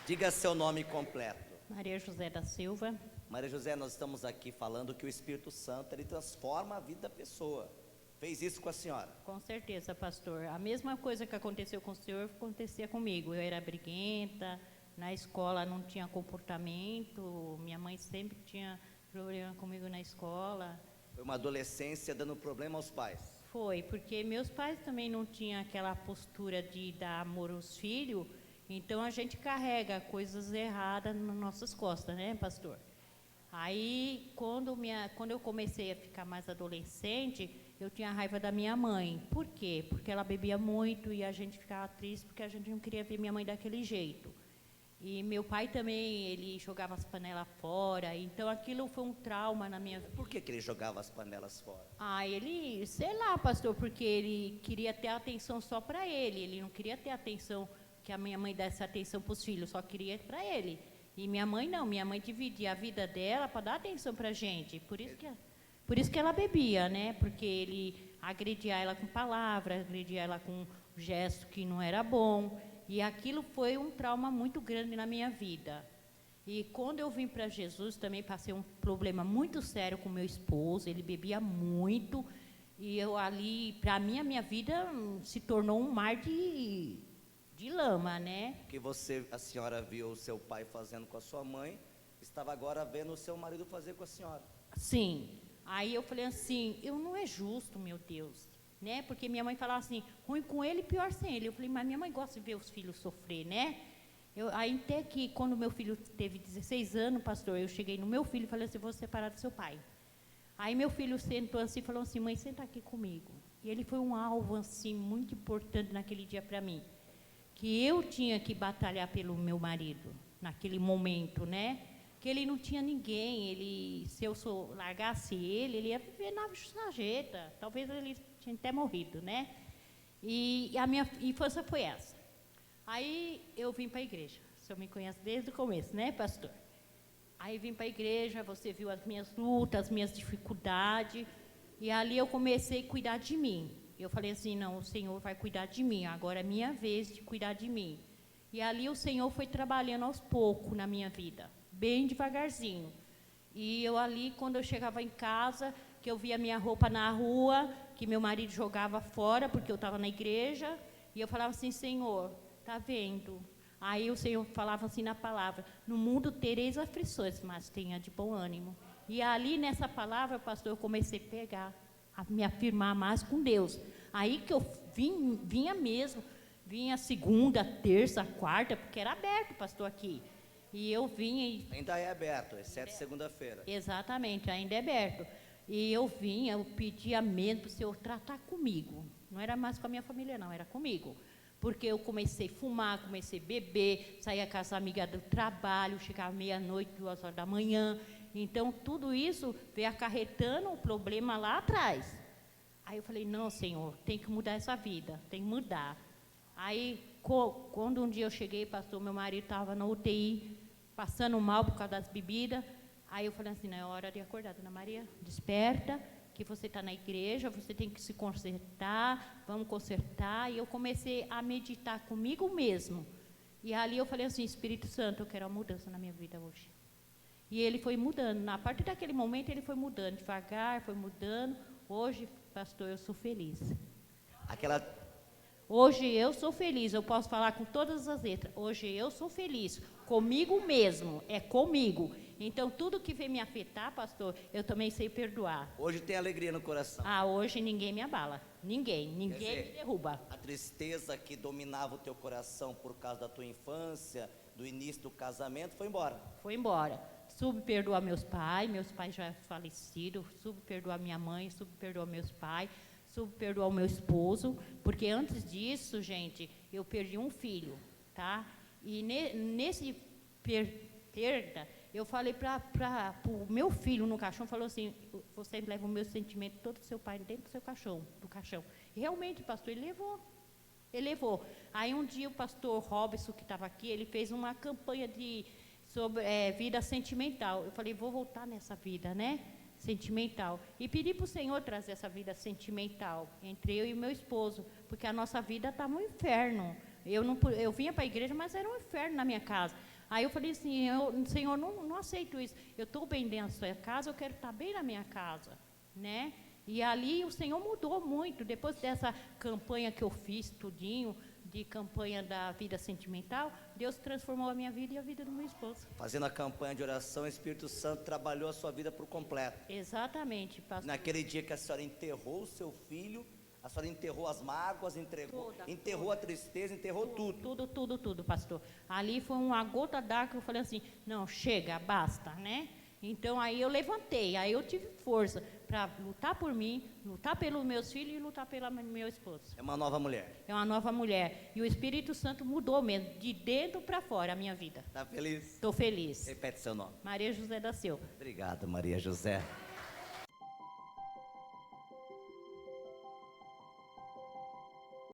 Diga seu nome completo. Maria José da Silva. Maria José, nós estamos aqui falando que o Espírito Santo, ele transforma a vida da pessoa. Fez isso com a senhora? Com certeza, pastor. A mesma coisa que aconteceu com o senhor, acontecia comigo. Eu era briguenta, na escola não tinha comportamento, minha mãe sempre tinha problema comigo na escola. Foi uma adolescência dando problema aos pais? Foi, porque meus pais também não tinham aquela postura de dar amor aos filhos, então a gente carrega coisas erradas nas nossas costas, né, pastor? Aí, quando eu comecei a ficar mais adolescente, eu tinha raiva da minha mãe. Por quê? Porque ela bebia muito e a gente ficava triste porque a gente não queria ver minha mãe daquele jeito. E meu pai também, ele jogava as panelas fora, então aquilo foi um trauma na minha vida. Por que ele jogava as panelas fora? Ele, sei lá, pastor, porque ele queria ter atenção só para ele não queria ter atenção, que a minha mãe desse atenção para os filhos, só queria para ele. E minha mãe não, minha mãe dividia a vida dela para dar atenção para a gente, por isso que ela bebia, né, porque ele agredia ela com palavras, agredia ela com gesto que não era bom, e aquilo foi um trauma muito grande na minha vida. E quando eu vim para Jesus, também passei um problema muito sério com meu esposo, ele bebia muito, e eu ali, para mim, a minha vida se tornou um mar de lama, né? Que a senhora viu o seu pai fazendo com a sua mãe, estava agora vendo o seu marido fazer com a senhora. Sim. Aí eu falei assim, eu não é justo, meu Deus, né? Porque minha mãe falava assim, ruim com ele, pior sem ele. Eu falei, mas minha mãe gosta de ver os filhos sofrer, né? Aí até que quando meu filho teve 16 anos, pastor, eu cheguei no meu filho e falei assim, vou separar do seu pai. Aí meu filho sentou assim e falou assim, mãe, senta aqui comigo. E ele foi um alvo assim muito importante naquele dia para mim, que eu tinha que batalhar pelo meu marido naquele momento, né? Que ele não tinha ninguém, se eu largasse ele ia viver na sarjeta, talvez ele tinha até morrido, né? E a minha infância foi essa. Aí eu vim para a igreja, o senhor me conhece desde o começo, né, pastor? Aí vim para a igreja, você viu as minhas lutas, as minhas dificuldades, e ali eu comecei a cuidar de mim. Eu falei assim, não, o Senhor vai cuidar de mim, agora é minha vez de cuidar de mim. E ali o Senhor foi trabalhando aos poucos na minha vida, bem devagarzinho. E eu ali, quando eu chegava em casa, que eu via minha roupa na rua, que meu marido jogava fora, porque eu estava na igreja, e eu falava assim, Senhor, está vendo? Aí o Senhor falava assim na palavra, no mundo tereis aflições, mas tenha de bom ânimo. E ali nessa palavra, pastor, eu comecei a pegar, a me afirmar mais com Deus. Aí que eu vinha segunda, terça, quarta, porque era aberto, pastor, aqui. E eu vinha e... Ainda é aberto, exceto segunda-feira. Exatamente, ainda é aberto. E eu pedia mesmo para o Senhor tratar comigo. Não era mais com a minha família, não, era comigo. Porque eu comecei a fumar, comecei a beber, saía com as amigas do trabalho, chegava meia-noite, 2 horas da manhã. Então, tudo isso veio acarretando o problema lá atrás. Aí eu falei, não, Senhor, tem que mudar essa vida, tem que mudar. Aí, quando um dia eu cheguei, pastor, meu marido estava na UTI, passando mal por causa das bebidas. Aí eu falei assim, não é hora de acordar, dona Maria, desperta, que você está na igreja, você tem que se consertar, vamos consertar. E eu comecei a meditar comigo mesmo. E ali eu falei assim, Espírito Santo, eu quero uma mudança na minha vida hoje. E ele foi mudando, a partir daquele momento ele foi mudando, devagar, foi mudando. Hoje, pastor, eu sou feliz. Hoje eu sou feliz, eu posso falar com todas as letras. Hoje eu sou feliz, comigo mesmo, é comigo. Então, tudo que vem me afetar, pastor, eu também sei perdoar. Hoje tem alegria no coração. Hoje ninguém me abala, ninguém me derruba. A tristeza que dominava o teu coração por causa da tua infância, do início do casamento, foi embora. Foi embora. Soube perdoar meus pais já falecidos, soube perdoar minha mãe, soube perdoar meus pais, soube perdoar o meu esposo, porque antes disso, gente, eu perdi um filho, tá? E nesse perda, eu falei para o meu filho no caixão, falou assim, você leva o meu sentimento, todo o seu pai dentro do seu caixão, do caixão. E realmente, pastor, ele levou. Aí um dia o pastor Robson, que estava aqui, ele fez uma campanha sobre vida sentimental. Eu falei, vou voltar nessa vida, né? Sentimental. E pedi para o Senhor trazer essa vida sentimental entre eu e meu esposo, porque a nossa vida estava um inferno. Eu vinha para a igreja, mas era um inferno na minha casa. Aí eu falei assim, Senhor, não aceito isso. Eu estou bem dentro da sua casa, eu quero estar bem na minha casa, né? E ali o Senhor mudou muito. Depois dessa campanha que eu fiz, tudinho, de campanha da vida sentimental, Deus transformou a minha vida e a vida do meu esposo. Fazendo a campanha de oração, o Espírito Santo trabalhou a sua vida por completo. Exatamente, pastor. Naquele dia que a senhora enterrou o seu filho, a senhora enterrou as mágoas, enterrou a tristeza, enterrou tudo. Tudo, pastor. Ali foi uma gota d'água que eu falei assim, não, chega, basta, né? Então aí eu levantei, aí eu tive força para lutar por mim, lutar pelos meus filhos e lutar pelo meu esposo. É uma nova mulher. É uma nova mulher. E o Espírito Santo mudou mesmo, de dentro para fora, a minha vida. Está feliz? Estou feliz. Repete seu nome. Maria José da Silva. Obrigado, Maria José.